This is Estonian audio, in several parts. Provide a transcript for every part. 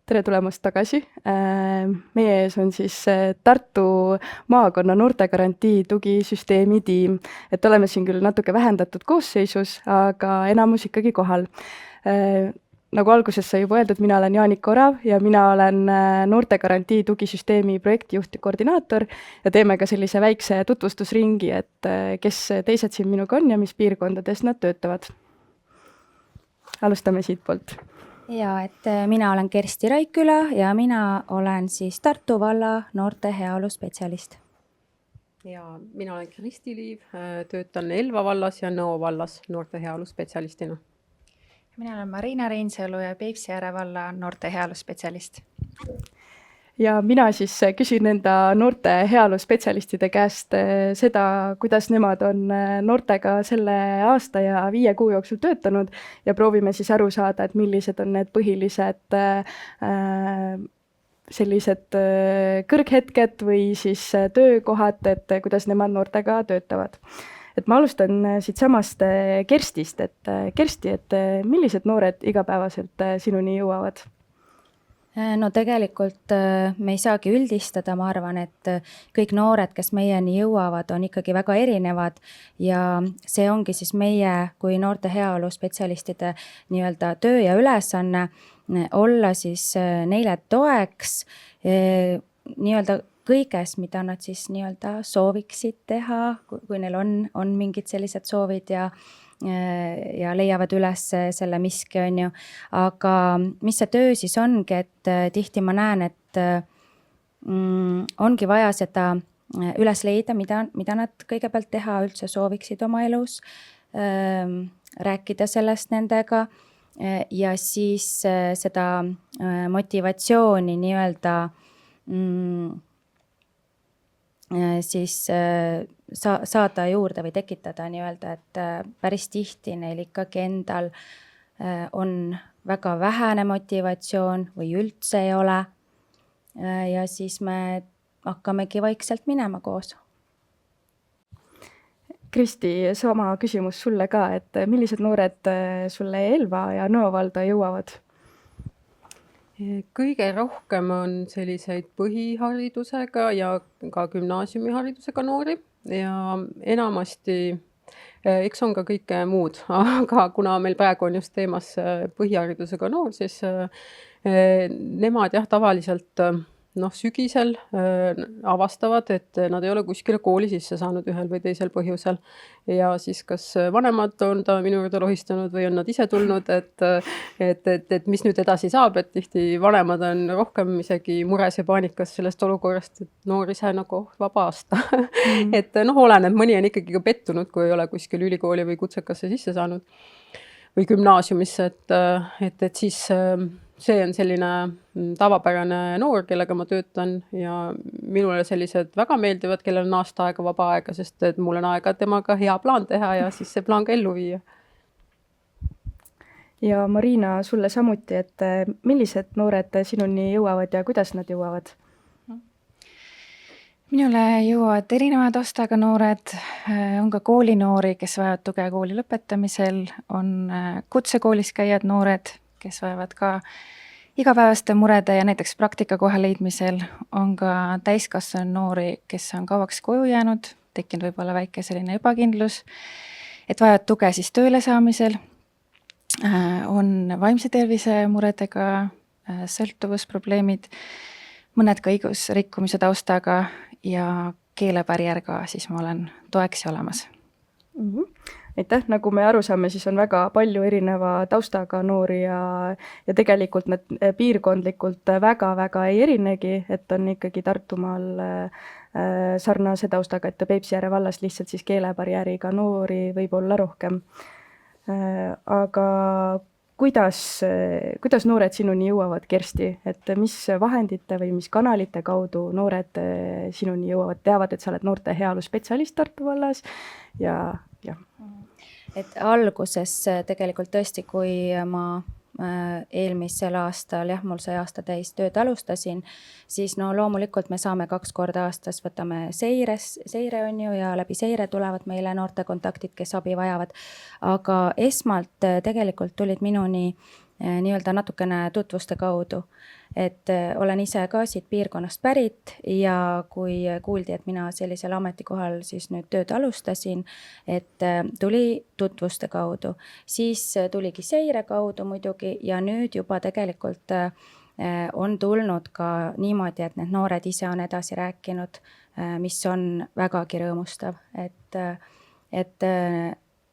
Tere tulemast tagasi. Meie ees on siis Tartu maakonna noortegarantii tugisüsteemi tiim. Et oleme siin küll natuke vähendatud koosseisus, aga enamus ikkagi kohal. Nagu alguses sai juba öeldud, mina olen Jaanika Orav ja mina olen noortegarantii tugisüsteemi projektijuht ja koordinaator ja teeme ka sellise väikse tutvustusringi, et kes teised siin minuga on ja mis piirkondades nad töötavad. Alustame siit poolt. Ja, et mina olen Kersti Raiküla ja mina olen siis Tartu valla noorte heaolu spetsialist. Ja mina olen Kristi Liiv, töötan Elva vallas ja Nõo vallas noorte heaolu spetsialistina. Mina olen Marina Reinsalu ja Peipsiääre valla noorte heaolu spetsialist. Ja mina siis küsin enda noorte heaolu spetsialistide käest seda, kuidas nemad on noortega selle aasta ja 5 kuu jooksul töötanud ja proovime siis aru saada, et millised on need põhilised sellised kõrghetked või siis töökohad, et kuidas nemad noortega töötavad. Et ma alustan siit samast Kerstist, et Kersti, et millised noored igapäevaselt sinuni jõuavad? No tegelikult me ei saagi üldistada, ma arvan, et kõik noored, kes meieni jõuavad, on ikkagi väga erinevad ja see ongi siis meie kui noorte heaolu spetsialistide nii-öelda töö ja ülesanne olla siis neile toeks nii-öelda kõiges, mida nad siis nii-öelda sooviksid teha, kui neil on mingid sellised soovid ja leiavad üles selle miski, on ju. Aga mis see töö siis ongi, et tihti ma näen, et ongi vaja seda üles leida, mida nad kõigepealt teha üldse sooviksid oma elus, rääkida sellest nendega ja siis seda motivatsiooni nii-öelda siis saada juurde või tekitada nii-öelda, et päris tihti neil ikkagi endal on väga vähene motivatsioon või üldse ei ole. Ja siis me hakkamegi vaikselt minema koos. Kristi, sama küsimus sulle ka, et millised noored sulle Elva ja Nõo valda jõuavad? Kõige rohkem on selliseid põhiharidusega ja ka gümnaasiumiharidusega noori ja enamasti, eks on ka kõike muud, aga kuna meil praegu on just teemas põhiharidusega noor, siis nemad jah tavaliselt sügisel avastavad, et nad ei ole kuskile kooli sisse saanud ühel või teisel põhjusel. Ja siis kas vanemad on ta minu juurde lohistanud või on nad ise tulnud, et mis nüüd edasi saab, et tihti vanemad on rohkem isegi mures ja paanikas sellest olukorrast, et noor ise nagu vaba aasta. Et oleneb, mõni on ikkagi ka pettunud, kui ei ole kuskil ülikooli või kutsekasse sisse saanud või gümnaasiumisse, et siis see on selline tavapärane noor, kellega ma töötan ja minule sellised väga meeldivad, kellel on aasta aega vaba aega, sest et mul on aega temaga hea plaan teha ja siis see plaan ka ellu viia. Ja Marina, sulle samuti, et millised noored sinuni jõuavad ja kuidas nad jõuavad? Minule jõuavad erinevad taustaga noored, on ka koolinoori, kes vajavad tuge kooli lõpetamisel, on kutsekoolis käijad noored, kes vajavad ka igapäevaste murede ja näiteks praktikakoha leidmisel, on ka täiskasvanud noori, kes on kauaks koju jäänud, tekkinud võib-olla väike selline ebakindlus, et vajavad tuge siis tööle saamisel, on vaimse tervise muredega, sõltuvusprobleemid, mõned ka õigusrikkumise taustaga ja keelebarjäär ka, siis ma olen toeks ja olemas. Aitäh, nagu me aru saame, siis on väga palju erineva taustaga noori ja tegelikult need piirkondlikult väga ei erinegi, et on ikkagi Tartumaal sarnase taustaga, et Peipsiääre vallas lihtsalt siis keelebarjääriga noori võib olla rohkem. Aga kuidas noored sinuni jõuavad, Kersti, et mis vahendite või mis kanalite kaudu noored sinuni jõuavad, teavad, et sa oled noorte heaolu spetsialist Tartu vallas ja. Et alguses tegelikult tõesti, kui ma eelmisel aastal, mul sai aasta täis tööd alustasin, siis loomulikult me saame 2 korda aastas, võtame seire on ju ja läbi seire tulevad meile noorte kontaktid, kes abi vajavad. Aga esmalt tegelikult tulid minuni nii-öelda natukene tutvuste kaudu. Et olen ise ka siit piirkonnast pärit ja kui kuuldi, et mina sellisel ametikohal siis nüüd tööd alustasin, et tuli tutvuste kaudu, siis tuligi seire kaudu muidugi ja nüüd juba tegelikult on tulnud ka niimoodi, et need noored ise on edasi rääkinud, mis on vägagi rõõmustav, et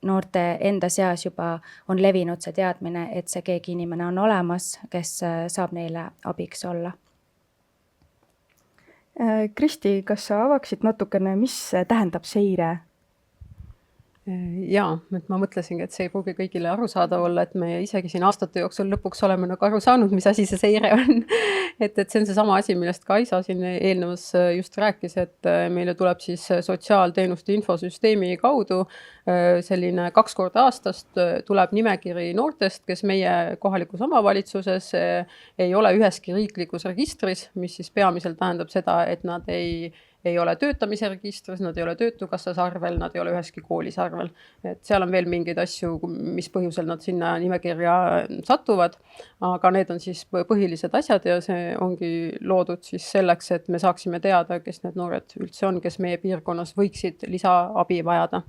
noorte enda seas juba on levinud see teadmine, et see keegi inimene on olemas, kes saab neile abiks olla. Kristi, kas sa avaksid natukene, mis tähendab seire? Jaa, et ma mõtlesingi, et see ei pruugi kõigile arusaadav olla, et me isegi siin aastate jooksul lõpuks oleme nagu aru saanud, mis asi see seire on. et see on seesama asi, millest Kaisa siin eelnevas just rääkis, et meile tuleb siis sotsiaalteenuste infosüsteemi kaudu selline 2 korda aastast tuleb nimekiri noortest, kes meie kohalikus omavalitsuses ei ole üheski riiklikus registris, mis siis peamiselt tähendab seda, et nad ei ole töötamise registris, nad ei ole töötukassas arvel, nad ei ole üheski koolis arvel. Et seal on veel mingeid asju, mis põhjusel nad sinna nimekirja satuvad, aga need on siis põhilised asjad ja see ongi loodud siis selleks, et me saaksime teada, kes need noored üldse on, kes meie piirkonnas võiksid lisaabi vajada.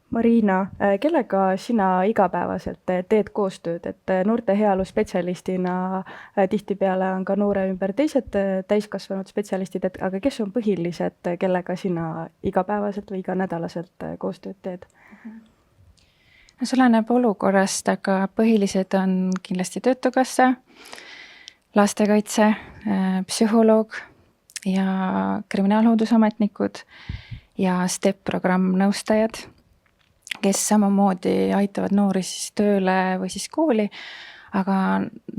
Marina, kellega sina igapäevaselt teed koostööd, et noorte heaolu spetsialistina tihtipeale on ka noore ümber teised täiskasvanud spetsialistid, aga kes on põhilised, kellega sina igapäevaselt või iganädalaselt koostööd teed? No see oleneb olukorrast, aga põhilised on kindlasti töötukassa, lastekaitse, psühholoog ja kriminaalhooldusametnikud ja STEP-programm nõustajad, kes samamoodi aitavad noori siis tööle või siis kooli, aga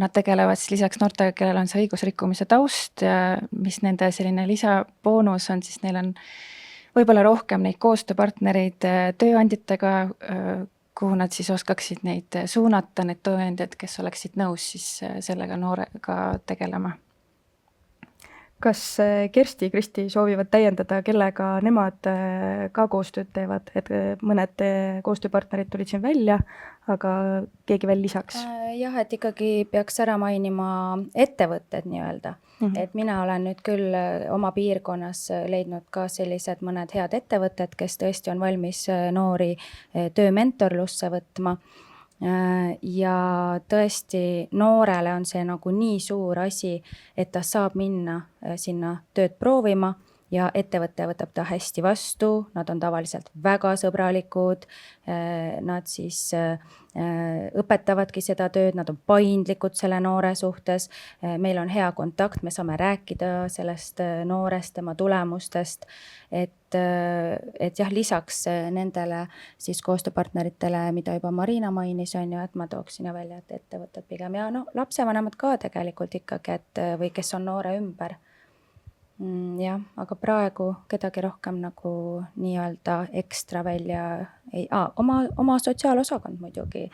nad tegelevad siis lisaks noortega, kellel on see õigusrikkumise taust, mis nende selline lisaboonus on, siis neil on võib-olla rohkem neid koostööpartnereid tööandjatega, kuhu nad siis oskaksid neid suunata, need tööandjad, kes oleksid nõus siis sellega noorega tegelema. Kas Kersti, Kristi soovivad täiendada, kellega nemad ka koostööd teevad, et mõned koostööpartnerid tulid siin välja, aga keegi veel lisaks? Jah, et ikkagi peaks ära mainima ettevõtted nii-öelda. Et mina olen nüüd küll oma piirkonnas leidnud ka sellised mõned head ettevõtted, kes tõesti on valmis noori töömentorlusse võtma. Ja tõesti noorele on see nagu nii suur asi, et ta saab minna sinna tööd proovima ja ettevõte võtab ta hästi vastu, nad on tavaliselt väga sõbralikud, nad siis õpetavadki seda tööd, nad on paindlikud selle noore suhtes, meil on hea kontakt, me saame rääkida sellest noorest, tema tulemustest, et jah, lisaks nendele siis koostööpartneritele, mida juba Marina mainis, on ju, et ma tooksin välja, et ettevõtted pigem ja lapsevanemad ka tegelikult ikkagi, et või kes on noore ümber. Jah, aga praegu kedagi rohkem nagu nii-öelda ekstra välja oma sotsiaalosakond muidugi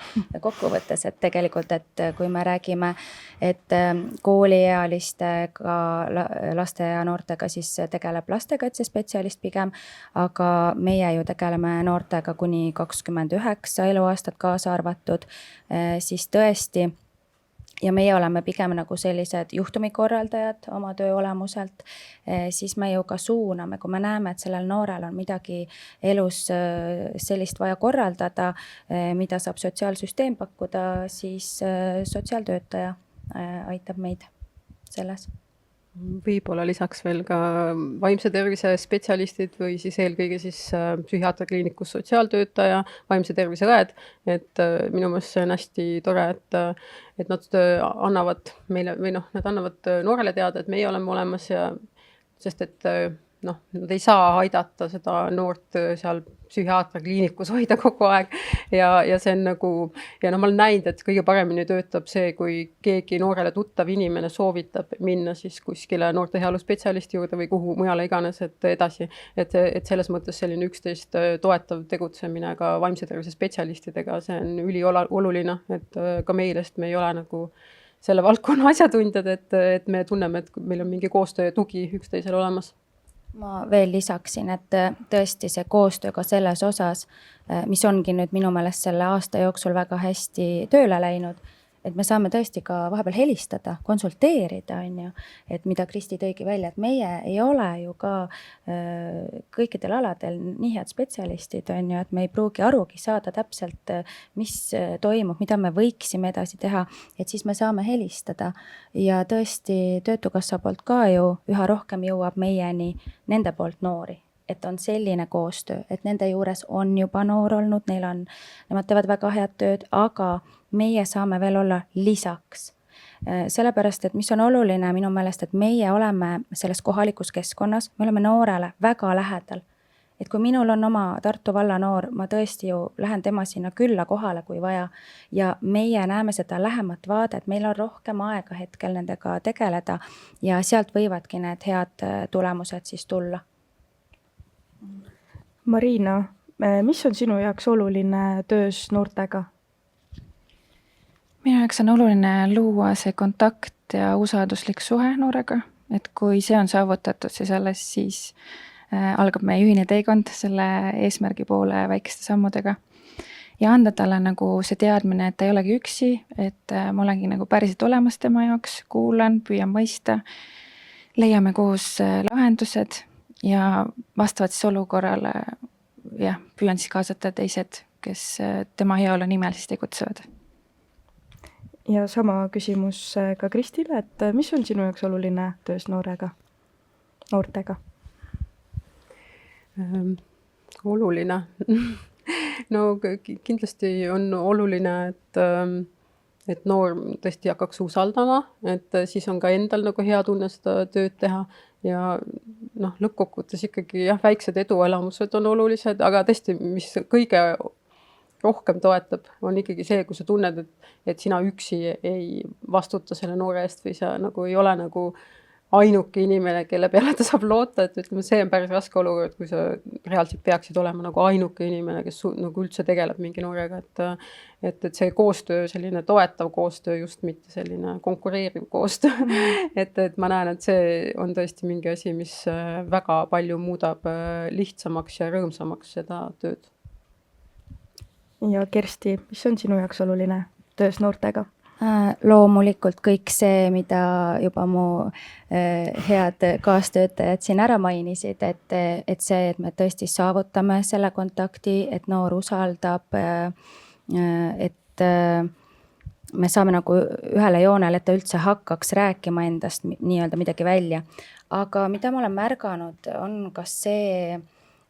kokkuvõttes, et tegelikult, et kui me räägime, et kooliealistega laste ja noortega, siis tegeleb lastekaitsespetsialist pigem, aga meie ju tegeleme noortega kuni 29 eluaastat kaasa arvatud, siis tõesti ja meie oleme pigem nagu sellised juhtumikorraldajad oma töö olemuselt, siis me ju ka suuname, kui me näeme, et sellel noorel on midagi elus sellist vaja korraldada, mida saab sotsiaalsüsteem pakkuda, siis sotsiaaltöötaja aitab meid selles. Võib-olla lisaks veel ka vaimse tervise spetsialistid või siis eelkõige siis psühhiaatriakliinikus sotsiaaltöötaja, vaimse tervise õed, et minu meelest see on hästi tore, et nad annavad meile või nad annavad noorele teada, et meie oleme olemas ja sest et nad ei saa aidata seda noort seal psühhiaatriakliinikus hoida kogu aeg ja see on nagu, ja ma olen näinud, et kõige paremini töötab see, kui keegi noorele tuttav inimene soovitab minna siis kuskile noorte heaolu spetsialisti juurde või kuhu mujale iganes, et edasi, et selles mõttes selline üksteist toetav tegutsemine ka vaimse tervise spetsialistidega, see on ülioluline, et ka meil, sest me ei ole nagu selle valdkonna asjatundjad, et me tunneme, et meil on mingi koostöö ja tugi üksteisel olemas. ma veel lisaksin, et tõesti see koostöö ka selles osas, mis ongi nüüd minu meelest selle aasta jooksul väga hästi tööle läinud, et me saame tõesti ka vahepeal helistada, konsulteerida, on ju, et mida Kristi tõigi välja, et meie ei ole ju ka kõikidel aladel nii head spetsialistid, on ju, et me ei pruugi arugi saada täpselt, mis toimub, mida me võiksime edasi teha, et siis me saame helistada ja tõesti Töötukassa poolt ka ju üha rohkem jõuab meieni nende poolt noori, et on selline koostöö, et nende juures on juba noor olnud, nemad teevad väga head tööd, aga meie saame veel olla lisaks. Sellepärast, et mis on oluline minu meelest, et meie oleme selles kohalikus keskkonnas, me oleme noorele väga lähedal. Et kui minul on oma Tartu valla noor, ma tõesti ju lähen tema sinna külla kohale, kui vaja, ja meie näeme seda lähemat vaadet, meil on rohkem aega hetkel nendega tegeleda ja sealt võivadki need head tulemused siis tulla. Marina, mis on sinu jaoks oluline töös noortega? Minu jaoks on oluline luua see kontakt ja usalduslik suhe noorega, et kui see on saavutatud, siis alles siis algab meie ühine teekond selle eesmärgi poole väikeste sammudega. Ja anda talle nagu see teadmine, et ta ei olegi üksi, et ma olengi nagu päriselt olemas tema jaoks, kuulan, püüan mõista, leiame koos lahendused ja vastavalt siis olukorrale püüan siis kaasata teised, kes tema heaolu nimel siis tegutsevad. Ja sama küsimus ka Kristile, et mis on sinu jaoks oluline töös noortega? Oluline. No kindlasti on oluline, et noor tõesti hakkaks usaldama, et siis on ka endal nagu hea tunne seda tööd teha ja lõppkokkuvõttes ikkagi väiksed eduelamused on olulised, aga tõesti, mis kõige rohkem toetab, on ikkagi see, kui sa tunned, et sina üksi ei vastuta selle noore eest või sa nagu ei ole nagu ainuke inimene, kelle peale ta saab loota, et ütleme, see on päris raske olukord, kui sa reaalselt peaksid olema nagu ainuke inimene, kes nagu üldse tegeleb mingi noorega, et see koostöö, selline toetav koostöö, just mitte selline konkureeriv koostöö. Et ma näen, et see on tõesti mingi asi, mis väga palju muudab lihtsamaks ja rõõmsamaks seda tööd. Ja Kersti, mis on sinu jaoks oluline töös noortega? Loomulikult kõik see, mida juba mu head kaastöötajad siin ära mainisid, et see, et me tõesti saavutame selle kontakti, et noor usaldab, et me saame nagu ühele joonele, et ta üldse hakkaks rääkima endast nii-öelda midagi välja. Aga mida ma olen märganud, on ka see,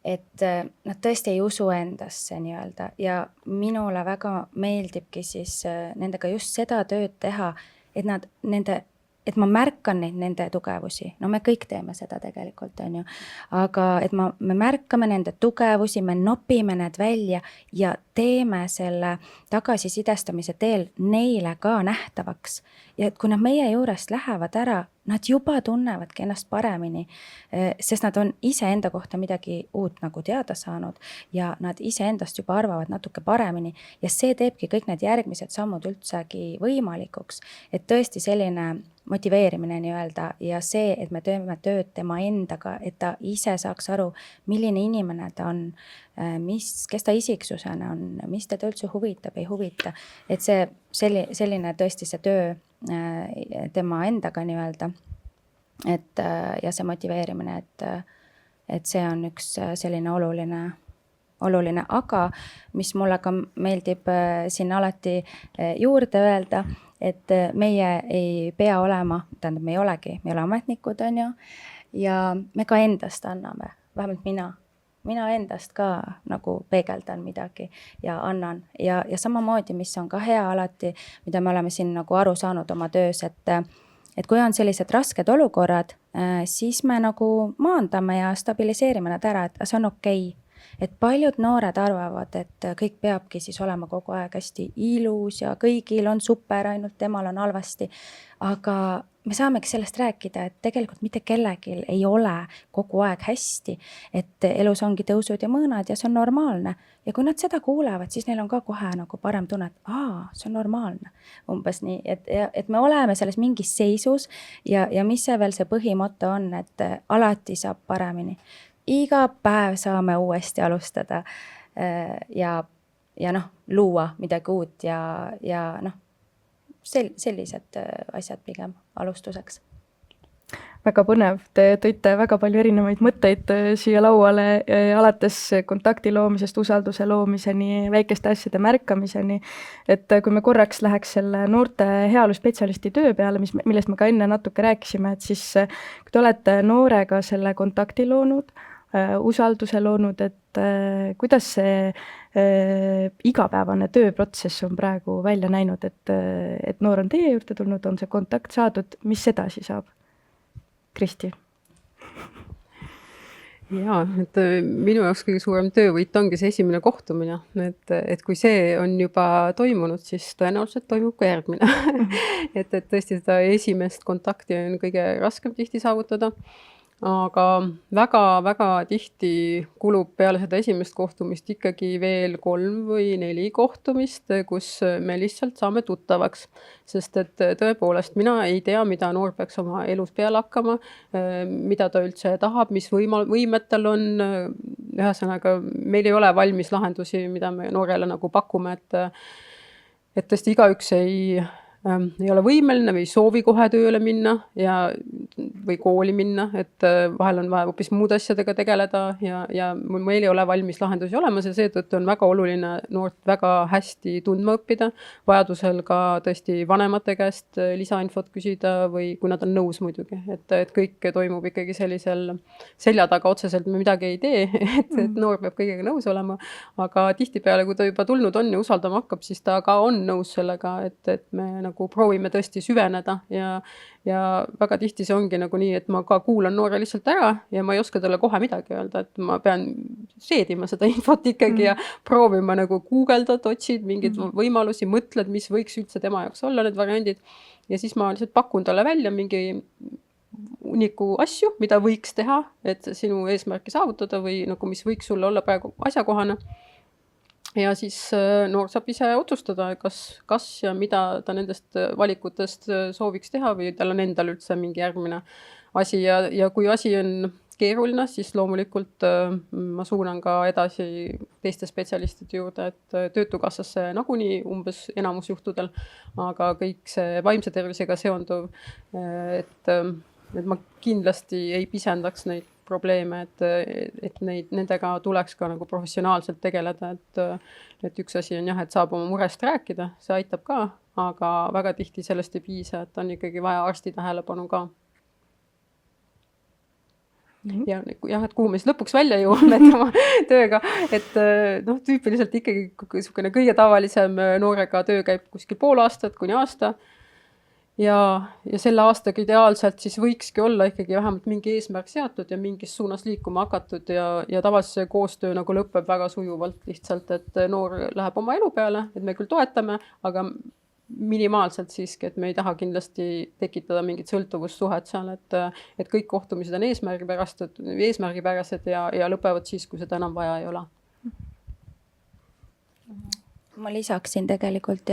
et nad tõesti ei usu endasse nii-öelda ja minule väga meeldibki siis nendega just seda tööd teha, et ma märkan nende tugevusi. No me kõik teeme seda tegelikult, on ju. Aga et me märkame nende tugevusi, me nopime need välja ja teeme selle tagasisidestamise teel neile ka nähtavaks. Ja et kui nad meie juurest lähevad ära, nad juba tunnevadki ennast paremini, sest nad on iseenda kohta midagi uut nagu teada saanud ja nad iseendast juba arvavad natuke paremini ja see teebki kõik need järgmised sammud üldsegi võimalikuks, et tõesti selline motiveerimine nii-öelda ja see, et me teeme tööd tema endaga, et ta ise saaks aru, milline inimene ta on, kes ta isiksusena on, mis teda üldse huvitab, ei huvita, et see selline tõesti see töö tema endaga nii-öelda, et ja see motiveerimine, et see on üks selline oluline, aga mis mulle ka meeldib siin alati juurde öelda, et meie ei pea olema, tähendab, me ei ole ametnikud, on ju, ja me ka endast anname, vähemalt mina endast ka nagu peegeldan midagi ja annan ja samamoodi, mis on ka hea alati, mida me oleme siin nagu aru saanud oma töös, et kui on sellised rasked olukorrad, siis me nagu maandame ja stabiliseerime nad ära, et see on okei. et paljud noored arvavad, et kõik peabki siis olema kogu aeg hästi ilus ja kõigil on super, ainult temal on halvasti. Aga me saamegi sellest rääkida, et tegelikult mitte kellelgi ei ole kogu aeg hästi, et elus ongi tõusud ja mõõnad ja see on normaalne. Ja kui nad seda kuulevad, siis neil on ka kohe nagu parem tunne, et see on normaalne. Umbes nii, et me oleme selles mingis seisus ja mis see veel see põhimoto on, et alati saab paremini. Iga päev saame uuesti alustada ja noh, luua midagi uut ja noh, sellised asjad pigem alustuseks. Väga põnev, te tõite väga palju erinevaid mõtteid siia lauale, alates kontakti loomisest, usalduse loomiseni, väikeste asjade märkamiseni. Et kui me korraks läheks selle noorte heaoluspetsialisti töö peale, millest me ka enne natuke rääkisime, et siis kui te olete noorega selle kontakti loonud, usalduse loonud, et kuidas see igapäevane tööprotsess on praegu välja näinud, et noor on teie juurde tulnud, on see kontakt saadud, mis edasi saab? Kristi? Jaa, et minu jaoks kõige suurem töövõit ongi see esimene kohtumine, et kui see on juba toimunud, siis tõenäoliselt toimub ka järgmine. et tõesti seda esimest kontakti on kõige raskem tihti saavutada. Aga väga-väga tihti kulub peale seda esimest kohtumist ikkagi veel 3 või 4 kohtumist, kus me lihtsalt saame tuttavaks. Sest et tõepoolest mina ei tea, mida noor peaks oma elus peale hakkama, mida ta üldse tahab, mis võimed tal on. Ühesõnaga, meil ei ole valmis lahendusi, mida me noorele nagu pakume, et tõesti igaüks ei ole võimeline või ei soovi kohe tööle minna või kooli minna, et vahel on vaja hoopis muud asjadega tegeleda ja meil ei ole valmis lahendusi olemas ja seetõttu on väga oluline noort väga hästi tundma õppida, vajadusel ka tõesti vanemate käest lisainfot küsida või kui nad on nõus muidugi, et kõik toimub ikkagi sellisel selja taga otseselt me midagi ei tee, et noor peab kõigega nõus olema, aga tihtipeale, kui ta juba tulnud on ja usaldama hakkab, siis ta ka on nõus sellega, et me nagu proovime tõesti süveneda ja väga tihti see ongi nagu nii, et ma ka kuulan noore lihtsalt ära ja ma ei oska talle kohe midagi öelda, et ma pean seedima seda infot ikkagi ja proovima nagu guugeldad, otsid mingeid võimalusi, mõtled, mis võiks üldse tema jaoks olla need variandid ja siis ma lihtsalt pakun talle välja mingi uniku asju, mida võiks teha, et sinu eesmärki saavutada või nagu mis võiks sulle olla praegu asjakohane. Ja siis noor saab ise otsustada, kas ja mida ta nendest valikutest sooviks teha või tal on endal üldse mingi järgmine asi ja kui asi on keeruline, siis loomulikult ma suunan ka edasi teiste spetsialistide juurde, et töötukassasse nagunii umbes enamus juhtudel, aga kõik see vaimse tervisega seonduv, et ma kindlasti ei pisendaks neid probleeme, et nendega tuleks ka nagu professionaalselt tegeleda, et üks asi on jah, et saab oma murest rääkida, see aitab ka, aga väga tihti sellest ei piisa, et on ikkagi vaja arsti tähelepanu ka. Ja et kuhu me siis lõpuks välja jõuame oma tööga, et tüüpiliselt ikkagi kõige tavalisem noorega töö käib kuskil pool aastat kuni aasta. Ja selle aastaga ideaalselt siis võikski olla ikkagi vähemalt mingi eesmärk seatud ja mingis suunas liikuma hakatud ja tavaliselt see koostöö nagu lõpeb väga sujuvalt lihtsalt, et noor läheb oma elu peale, et me küll toetame, aga minimaalselt siiski, et me ei taha kindlasti tekitada mingit sõltuvussuhet seal, et kõik kohtumised on eesmärgipärased ja lõpevad siis, kui seda enam vaja ei ole. Ma lisaksin tegelikult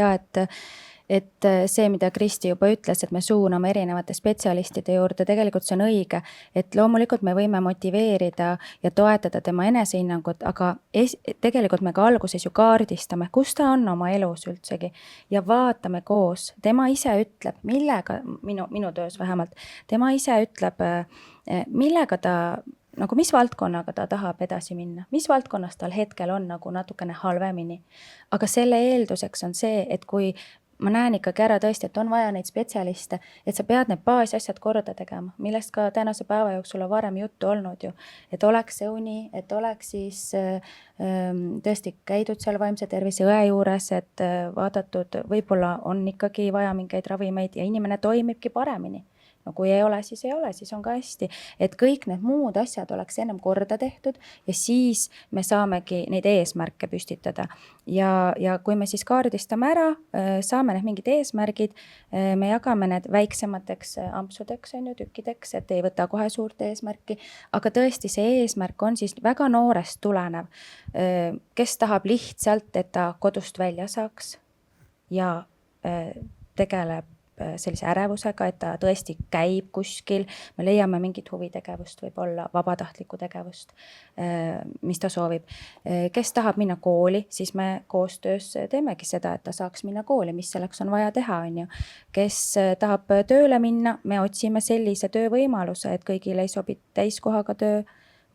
et see, mida Kristi juba ütles, et me suuname erinevate spetsialistide juurde, tegelikult see on õige, et loomulikult me võime motiveerida ja toetada tema enesehinnangut, aga tegelikult me ka alguses ju kaardistame, kus ta on oma elus üldsegi ja vaatame koos. Tema ise ütleb, millega, minu töös vähemalt, tema ise ütleb, millega ta nagu mis valdkonnaga ta tahab edasi minna, mis valdkonnas tal hetkel on nagu natukene halvemini. Aga selle eelduseks on see, et kui ma näen ikkagi ära tõesti, et on vaja neid spetsialiste, et sa pead need baasasjad korda tegema, millest ka tänase päeva jooksul on varem juttu olnud ju, et oleks see uni, et oleks siis tõesti käidud seal vaimse tervise õe juures, et vaadatud, võib-olla on ikkagi vaja mingeid ravimeid ja inimene toimibki paremini. no kui ei ole, siis on ka hästi. Et kõik need muud asjad oleks ennem korda tehtud ja siis me saamegi neid eesmärke püstitada. Ja kui me siis kaardistame ära, saame need mingid eesmärgid, me jagame need väiksemateks ampsudeks, on ju, tükkideks, et ei võta kohe suurt eesmärki, aga tõesti see eesmärk on siis väga noorest tulenev. Kes tahab lihtsalt, et ta kodust välja saaks ja tegeleb sellise ärevusega, et ta tõesti käib kuskil, me leiame mingit huvitegevust, võib-olla vabatahtlikku tegevust, mis ta soovib. Kes tahab minna kooli, siis me koostöös teemegi seda, et ta saaks minna kooli, mis selleks on vaja teha, on ju. Kes tahab tööle minna, me otsime sellise töövõimaluse, et kõigile ei sobi täiskohaga töö,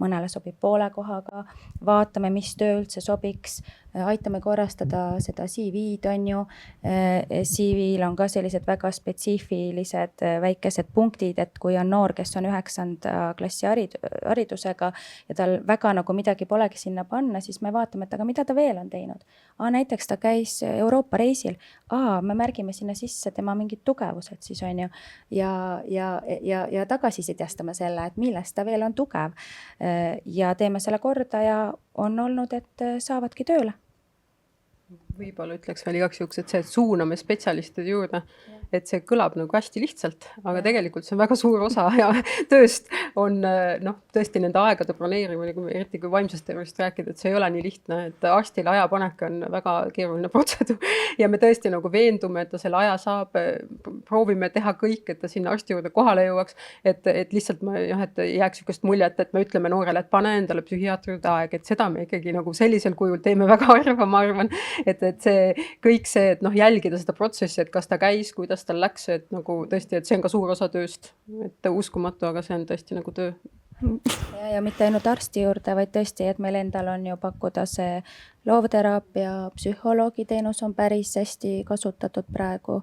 mõnele sobib poole kohaga, vaatame, mis töö üldse sobiks, aitame korrastada seda CV-d, on ju. CV-l on ka sellised väga spetsiifilised väikesed punktid, et kui on noor, kes on 9. klassi haridusega ja tal väga nagu midagi polegi sinna panna, siis me vaatame, et aga mida ta veel on teinud. Näiteks ta käis Euroopa reisil, me märgime sinna sisse tema mingid tugevused siis, on ju, ja tagasisidestame selle, et millest ta veel on tugev. Ja teeme selle korda ja on olnud, et saavadki tööle. Võib-olla ütleks veel igaks juhuks, et see suuname spetsialistide juurde, et see kõlab nagu hästi lihtsalt, aga tegelikult see on väga suur osa ja tööst on tõesti nende aegade planeerimine, eriti kui vaimsest tervisest rääkida, et see ei ole nii lihtne, et arstile ajapanek on väga keeruline protseduur ja me tõesti nagu veendume, et ta selle aja saab, proovime teha kõik, et ta sinna arsti juurde kohale jõuaks, et lihtsalt et jääks sükest muljet, et me ütleme noorele, et pane endale psühhiaatri juurde aeg, et seda me ikkagi nagu sellisel kujul teeme väga harva, ma arvan, et see kõik see, et jälgida seda protsessi, et kas ta käis, kuidas tal läks, et nagu tõesti, et see on ka suur osa tööst, et uskumatu, aga see on tõesti nagu töö. Ja mitte ainult arsti juurde, vaid tõesti, et meil endal on ju pakkuda see loovteraapia, psühholoogi teenus on päris hästi kasutatud praegu,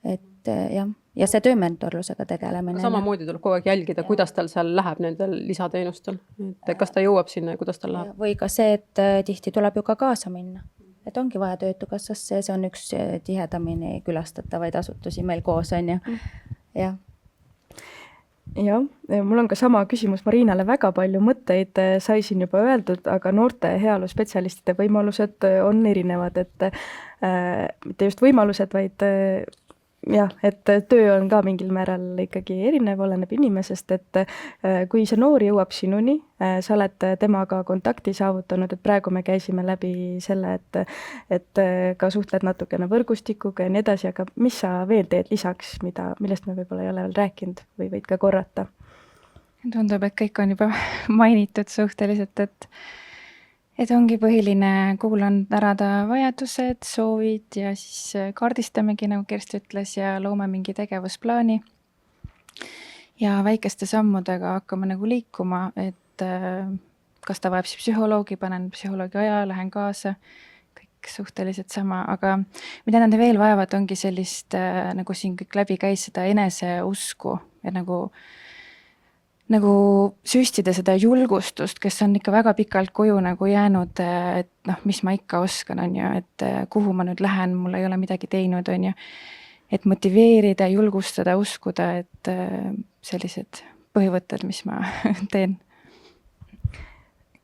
et jah, ja see töömentorlusega tegelemine. Samamoodi tuleb kogu aeg jälgida, kuidas tal seal läheb nendel lisateenustel, et kas ta jõuab sinna ja kuidas tal läheb. Või ka see, et tihti tuleb ju ka kaasa minna. Et ongi vaja Töötukassasse, see on üks tihedamini külastatavaid asutusi meil koos, on ju. Jah. Jah, mul on ka sama küsimus Marinale, väga palju mõtteid sai siin juba öeldud, aga noorte heaolu spetsialistide võimalused on erinevad, et mitte just võimalused, vaid jah, et töö on ka mingil määral ikkagi erinev, oleneb inimesest, et kui see noor jõuab sinuni, sa oled temaga kontakti saavutanud, et praegu me käisime läbi selle, et ka suhtled natukene võrgustikuga ja nii edasi, aga mis sa veel teed lisaks, millest me võib-olla ei ole veel rääkinud või võid ka korrata? Tundub, et kõik on juba mainitud suhteliselt, et ongi põhiline, kuulan ära ta vajadused, soovid ja siis kaardistamegi, nagu Kersti ütles, ja loome mingi tegevusplaani. Ja väikeste sammudega hakkame nagu liikuma, et kas ta vajab psühholoogi, panen psühholoogi aja, lähen kaasa, kõik suhteliselt sama, aga mida nad veel vajavad, ongi sellist, nagu siin kõik läbi käis, seda eneseusku ja nagu süstida seda julgustust, kes on ikka väga pikalt koju nagu jäänud, et mis ma ikka oskan, on ju, et kuhu ma nüüd lähen, mul ei ole midagi teinud, on ju, et motiveerida, julgustada, uskuda, et sellised põhivõtted, mis ma teen.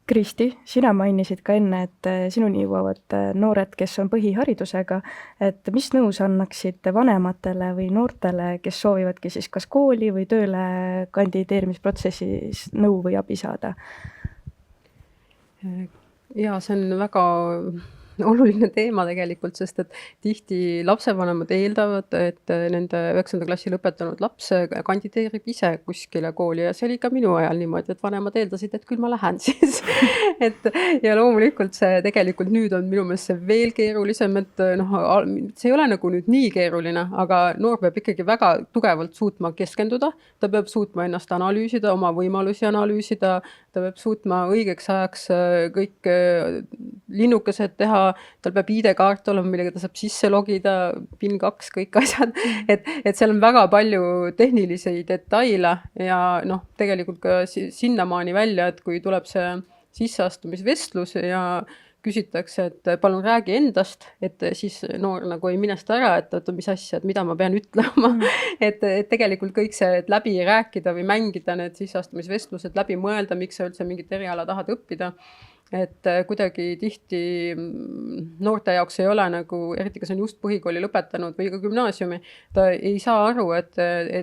Kristi, sina mainisid ka enne, et sinuni jõuavad noored, kes on põhiharidusega, et mis nõu sa annaksid vanematele või noortele, kes soovivadki siis kas kooli või tööle kandideerimisprotsessis nõu või abi saada? Ja see on väga oluline teema tegelikult, sest et tihti lapsevanemad eeldavad, et nende 9. klassi lõpetanud laps kandideerib ise kuskile kooli ja see oli ka minu ajal niimoodi, et vanemad eeldasid, et küll ma lähen siis. Ja loomulikult see tegelikult nüüd on minu meelest see veel keerulisem, et see ei ole nagu nüüd nii keeruline, aga noor peab ikkagi väga tugevalt suutma keskenduda, ta peab suutma ennast analüüsida, oma võimalusi analüüsida, ta peab suutma õigeks ajaks kõik linnukesed teha, tal peab ID-kaart olema, millega ta saab sisse logida, PIN 2, kõik asjad, et seal on väga palju tehnilisi detaile ja tegelikult ka sinnamaani välja, et kui tuleb see sisseastumisvestlus ja küsitakse, et palun räägi endast, et siis noor nagu ei minesta ära, et oota, mis asja, et mida ma pean ütlema. et tegelikult kõik see, et läbi rääkida või mängida need sisseastumisvestlused, läbi mõelda, miks sa üldse mingit eriala tahad õppida. Et kuidagi tihti noorte jaoks ei ole nagu, eriti kas on just põhikooli lõpetanud või ka gümnaasiumi, ta ei saa aru, et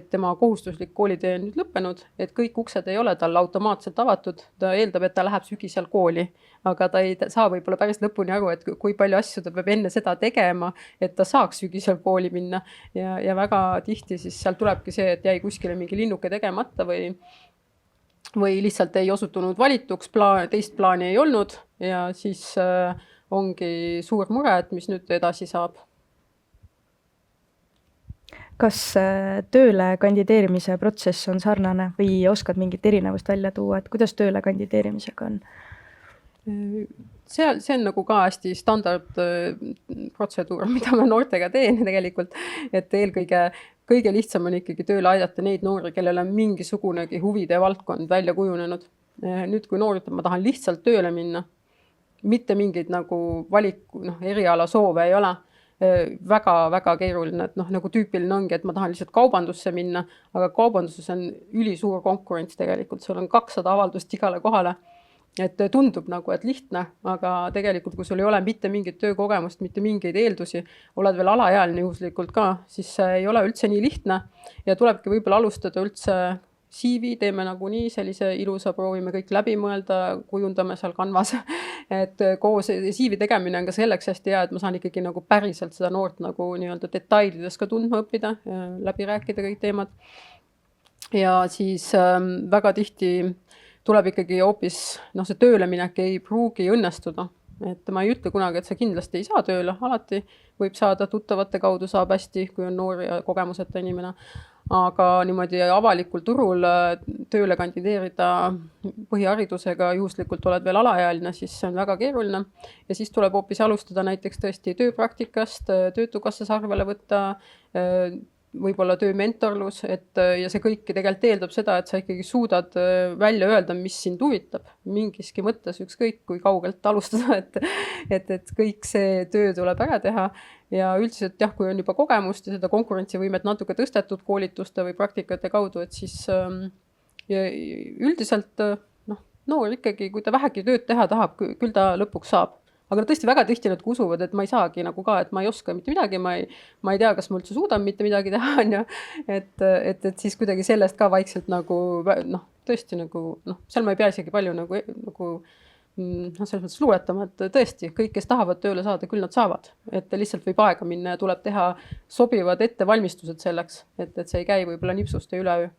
tema kohustuslik koolitee on nüüd lõppenud, et kõik uksed ei ole tal automaatselt avatud, ta eeldab, et ta läheb sügisel kooli, aga ta ei saa võib-olla päris lõpuni aru, et kui palju asju ta peab enne seda tegema, et ta saaks sügisel kooli minna ja väga tihti siis seal tulebki see, et jäi kuskile mingi linnuke tegemata või lihtsalt ei osutunud valituks, teist plaani ei olnud ja siis ongi suur mure, et mis nüüd edasi saab. Kas tööle kandideerimise protsess on sarnane või oskad mingit erinevust välja tuua, et kuidas tööle kandideerimisega on? See on nagu ka hästi standard protseduur, mida ma noortega teen tegelikult, et kõige lihtsam on ikkagi tööle aidata neid noori, kellel on mingisugunegi huvide valdkond välja kujunenud. Nüüd, kui noor ütleb, ma tahan lihtsalt tööle minna, mitte mingeid nagu valiku, eriala soove ei ole, väga keeruline, et nagu tüüpiline ongi, et ma tahan lihtsalt kaubandusse minna, aga kaubanduses on ülisuur konkurents tegelikult, sul on 200 avaldust igale kohale. Et tundub nagu, et lihtne, aga tegelikult, kui sul ei ole mitte mingit töökogemust, mitte mingeid eeldusi, oled veel alaealine juhuslikult ka, siis see ei ole üldse nii lihtne ja tulebki võib-olla alustada üldse CV, teeme nagunii sellise ilusa, proovime kõik läbi mõelda, kujundame seal Canvas, et koos CV tegemine on ka selleks hästi hea, et ma saan ikkagi nagu päriselt seda noort nagu nii-öelda detailides ka tundma õppida, läbi rääkida kõik teemad ja siis väga tihti tuleb ikkagi hoopis, see tööleminek ei pruugi õnnestuda. Et ma ei ütle kunagi, et sa kindlasti ei saa tööle, alati võib saada tuttavate kaudu, saab hästi, kui on noor ja kogemuseta inimene. Aga niimoodi avalikul turul tööle kandideerida põhiharidusega, juhuslikult oled veel alaealine, siis see on väga keeruline. Ja siis tuleb hoopis alustada näiteks tõesti tööpraktikast, töötukassas arvele võtta, võib-olla töömentorlus, ja see kõik tegelikult eeldab seda, et sa ikkagi suudad välja öelda, mis sind huvitab mingiski mõttes, ükskõik kui kaugelt alustada, et kõik see töö tuleb ära teha ja üldiselt jah, kui on juba kogemust ja seda konkurentsivõimet natuke tõstetud koolituste või praktikate kaudu, et siis üldiselt noor ikkagi, kui ta vähegi tööd teha tahab, küll ta lõpuks saab. Aga tõesti väga tihti nad usuvad, et ma ei saagi nagu ka, et ma ei oska mitte midagi, ma ei tea, kas ma üldse suudan mitte midagi teha, et siis kuidagi sellest ka vaikselt nagu, tõesti nagu, seal ma ei pea isegi palju nagu selles mõttes luuletama, et tõesti, kõik, kes tahavad tööle saada, küll nad saavad, et lihtsalt võib aega minna ja tuleb teha sobivad ettevalmistused selleks, et see ei käi võib-olla nipsust ja üleöö.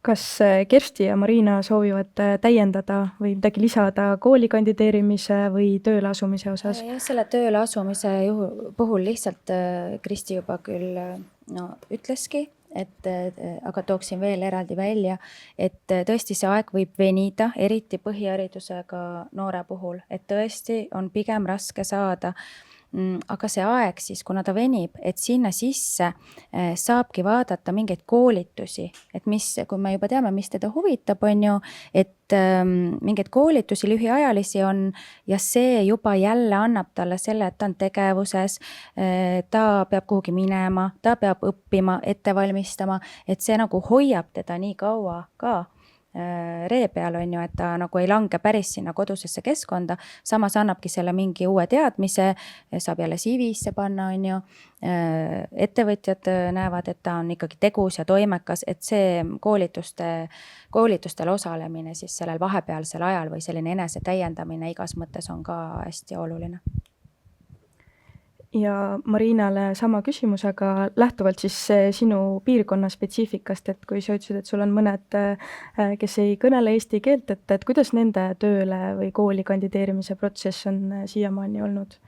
Kas Kersti ja Marina soovivad täiendada või midagi lisada kooli kandideerimise või tööle asumise osas? Ja selle tööle asumise puhul lihtsalt Kristi juba küll ütleski, aga tooksin veel eraldi välja, et tõesti see aeg võib venida, eriti põhiharidusega noore puhul, et tõesti on pigem raske saada. Aga see aeg siis, kuna ta venib, et sinna sisse saabki vaadata mingeid koolitusi, et kui me juba teame, mis teda huvitab, on ju, et mingeid koolitusi lühiajalisi on ja see juba jälle annab talle selle, et ta on tegevuses, ta peab kuhugi minema, ta peab õppima, ette valmistama, et see nagu hoiab teda nii kaua ka ree peal, on ju, et ta nagu ei lange päris sinna kodusesse keskkonda, samas annabki selle mingi uue teadmise, saab jälle CV-sse panna, on ju, ettevõtjad näevad, et ta on ikkagi tegus ja toimekas, et see koolitustel osalemine siis sellel vahepealsel ajal või selline enese täiendamine igas mõttes on ka hästi oluline. Ja Marinale sama küsimus, aga lähtuvalt siis sinu piirkonna spetsiifikast, et kui sa ütlesid, et sul on mõned, kes ei kõnele eesti keelt, et kuidas nende tööle või kooli kandideerimise protsess on siiamaani olnud?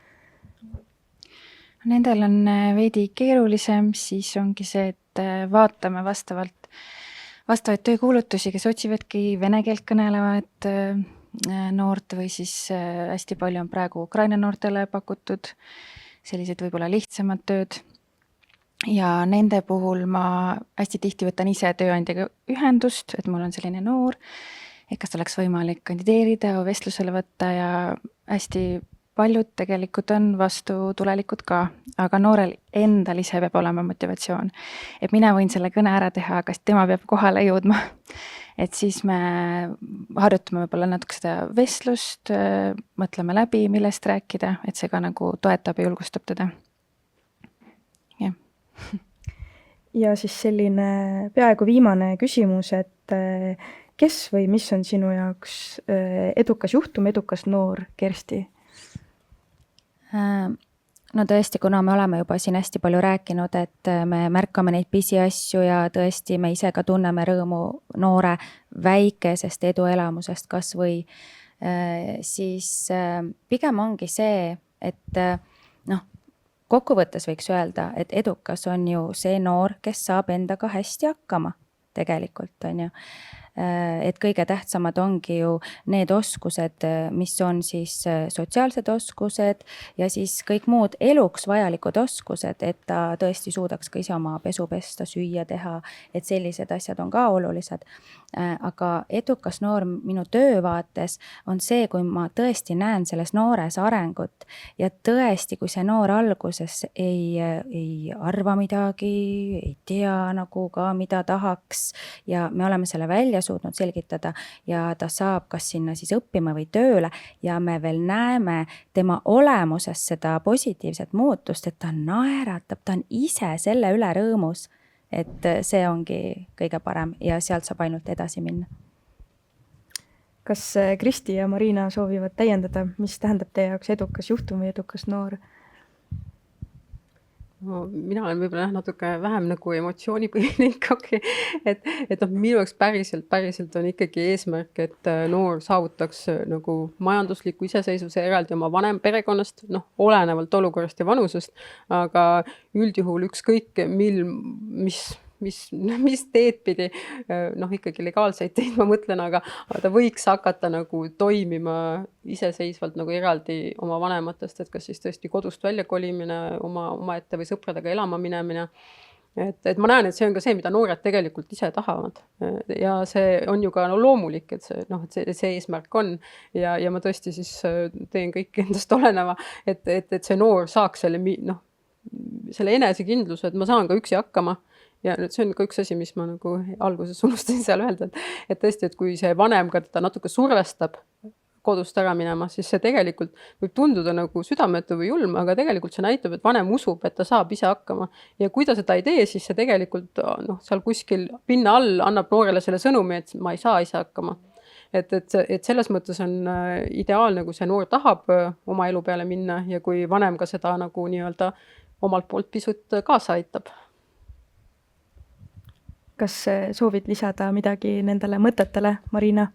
Nendel on veidi keerulisem, siis ongi see, et vaatame vastavaid töökuulutusi, kes otsivadki vene keelt kõnelevat noort või siis hästi palju on praegu Ukraina noortele pakutud sellised võib-olla lihtsamad tööd ja nende puhul ma hästi tihti võtan ise tööandjaga ühendust, et mul on selline noor, et kas oleks võimalik kandideerida, vestlusele võtta ja hästi paljud tegelikult on vastutulelikud ka, aga noorel endal ise peab olema motivatsioon. Et mina võin selle kõne ära teha, aga tema peab kohale jõudma. Et siis me harjutame võib-olla natuke seda vestlust, mõtleme läbi, millest rääkida, et see ka nagu toetab ja julgustab teda. Jah. Ja siis selline peaaegu viimane küsimus, et kes või mis on sinu jaoks edukas juhtum, edukas noor, Kersti? No tõesti, kuna me oleme juba siin hästi palju rääkinud, et me märkame neid pisiasju ja tõesti me ise ka tunneme rõõmu noore väikesest eduelamusest kas või, siis pigem ongi see, et kokkuvõttes võiks öelda, et edukas on ju see noor, kes saab endaga hästi hakkama tegelikult, on ju. Et kõige tähtsamad ongi ju need oskused, mis on siis sotsiaalsed oskused ja siis kõik muud eluks vajalikud oskused, et ta tõesti suudaks ka ise oma pesu pesta, süüa teha, et sellised asjad on ka olulised. Aga edukas noor minu töövaates on see, kui ma tõesti näen selles noores arengut ja tõesti, kui see noor alguses ei arva midagi, ei tea nagu ka, mida tahaks ja me oleme selle välja suutnud selgitada ja ta saab kas sinna siis õppima või tööle ja me veel näeme tema olemuses seda positiivset muutust, et ta naeratab, ta on ise selle üle rõõmus, et see ongi kõige parem ja sealt saab ainult edasi minna. Kas Kristi ja Marina soovivad täiendada, mis tähendab teie jaoks edukas juhtum või edukas noor? No, mina olen võib-olla natuke vähem nagu emotsioonipõhine ikkagi, et minu jaoks päriselt on ikkagi eesmärk, et noor saavutaks nagu majandusliku iseseisvuse eraldi oma vanem perekonnast, olenevalt olukorrast ja vanusest, aga üldjuhul ükskõik mis teed pidi, ikkagi legaalseid teid ma mõtlen, aga ta võiks hakata nagu toimima iseseisvalt nagu eraldi oma vanematest, et kas siis tõesti kodust välja kolimine, omaette või sõpradega elama minemine. Et ma näen, et see on ka see, mida noored tegelikult ise tahavad. Ja see on ju ka loomulik, et see eesmärk on. Ja ma tõesti siis teen kõik endast oleneva, et see noor saaks selle enesekindluse, et ma saan ka üksi hakkama. Ja nüüd see on ka üks asi, mis ma nagu alguses unustasin seal öelda, et tõesti, et kui see vanem ka teda natuke survestab kodust ära minema, siis see tegelikult võib tunduda nagu südametu või julm, aga tegelikult see näitab, et vanem usub, et ta saab ise hakkama. Ja kui ta seda ei tee, siis see tegelikult seal kuskil pinna all annab noorele selle sõnumi, et ma ei saa ise hakkama. Et selles mõttes on ideaalne, kui see noor tahab oma elu peale minna ja kui vanem ka seda nagu nii-öelda omalt poolt pisut kaasa aitab. Kas soovid lisada midagi nendele mõtetele, Marina?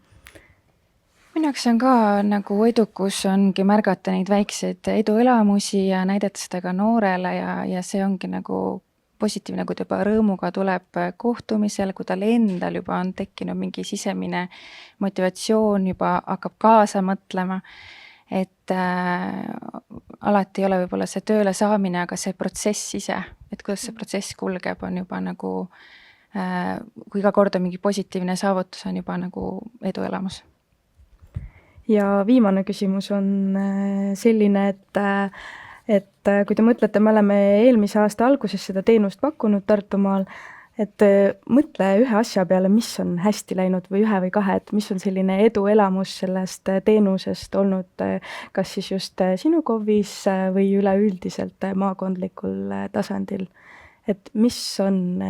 Minu jaoks on ka nagu edukus ongi märgata neid väikseid eduelamusi ja näidata seda ka noorele ja see ongi nagu positiivne, kui ta juba rõõmuga tuleb kohtumisel, kui tal endal juba on tekkinud mingi sisemine motivatsioon, juba hakkab kaasa mõtlema, et alati ei ole võib-olla see tööle saamine, aga see protsess ise, et kuidas see protsess kulgeb, on juba nagu kui iga kord on mingi positiivne saavutus, on juba nagu eduelamus. Ja viimane küsimus on selline, et kui te mõtlete, me oleme eelmise aasta alguses seda teenust pakkunud Tartumaal, et mõtle ühe asja peale, mis on hästi läinud või ühe või kahe, et mis on selline eduelamus sellest teenusest olnud, kas siis just sinu KOV-is või üleüldiselt maakondlikul tasandil, et mis on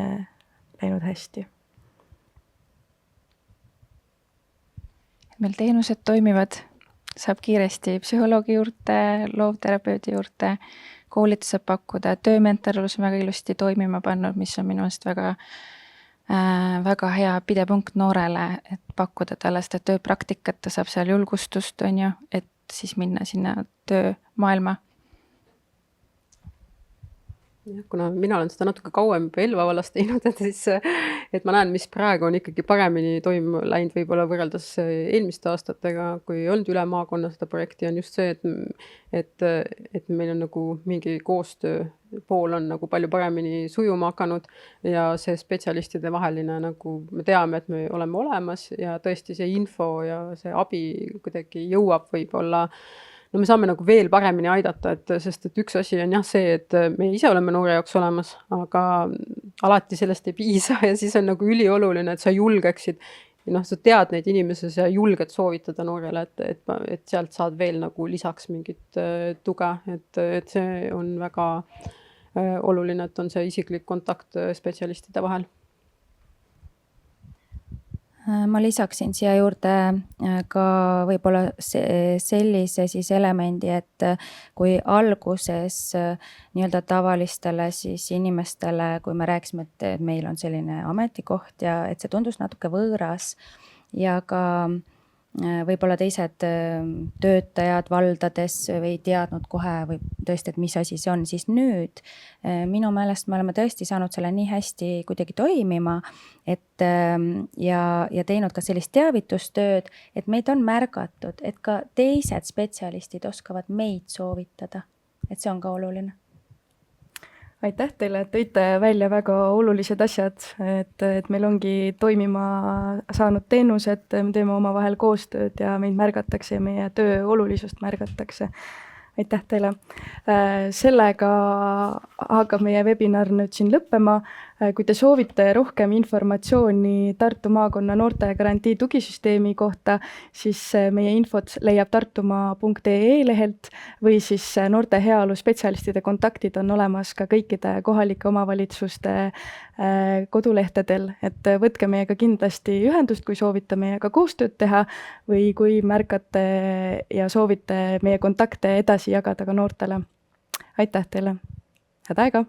läinud hästi? Meil teenused toimivad, saab kiiresti psühholoogi juurde, loovterapeudi juurde, koolitus saab pakkuda, töömentorlus on väga ilusti toimima pannud, mis on minu arust väga hea pidepunkt noorele, et pakkuda talle seda tööpraktikat, ta saab seal julgustust, on ju, et siis minna sinna töömaailma. kuna mina olen seda natuke kauem juba Elva vallas teinud, et siis et ma näen, mis praegu on ikkagi paremini läinud võib-olla võrreldes eelmiste aastatega, kui ei olnud üle maakonna seda projekti, on just see, et meil on nagu mingi koostöö pool on nagu palju paremini sujuma hakanud ja see spetsialistide vaheline nagu me teame, et me oleme olemas ja tõesti see info ja see abi kuidagi jõuab võib-olla no me saame nagu veel paremini aidata, sest et üks asi on jah see, et me ise oleme noore jaoks olemas, aga alati sellest ei piisa ja siis on nagu ülioluline, et sa julgeksid, sa tead neid inimesi ja julged soovitada noorele, et sealt saad veel nagu lisaks mingit tuge, et see on väga oluline, et on see isiklik kontakt spetsialistide vahel. Ma lisaksin siia juurde ka võib-olla sellise siis elemendi, et kui alguses nii-öelda tavalistele siis inimestele, kui me rääkisime, et meil on selline ametikoht ja et see tundus natuke võõras ja ka võib-olla teised töötajad valdades ei teadnud kohe või tõesti, et mis asi see on, siis nüüd minu meelest me oleme tõesti saanud selle nii hästi kuidagi toimima, et ja teinud ka sellist teavitustööd, et meid on märgatud, et ka teised spetsialistid oskavad meid soovitada, et see on ka oluline. Aitäh teile, et tõite välja väga olulised asjad, et meil ongi toimima saanud teenused, me teeme omavahel koostööd ja meid märgatakse ja meie töö olulisust märgatakse. Aitäh teile. Sellega hakkab meie webinar nüüd siin lõppema. Kui te soovite rohkem informatsiooni Tartu maakonna noortegarantii tugisüsteemi kohta, siis meie infot leiab tartumaa.ee lehelt või siis noorte heaolu spetsialistide kontaktid on olemas ka kõikide kohalike omavalitsuste kodulehtedel, et võtke meiega kindlasti ühendust, kui soovite meiega koostööd teha või kui märkate ja soovite meie kontakte edasi jagada ka noortele. Aitäh teile. Head aega!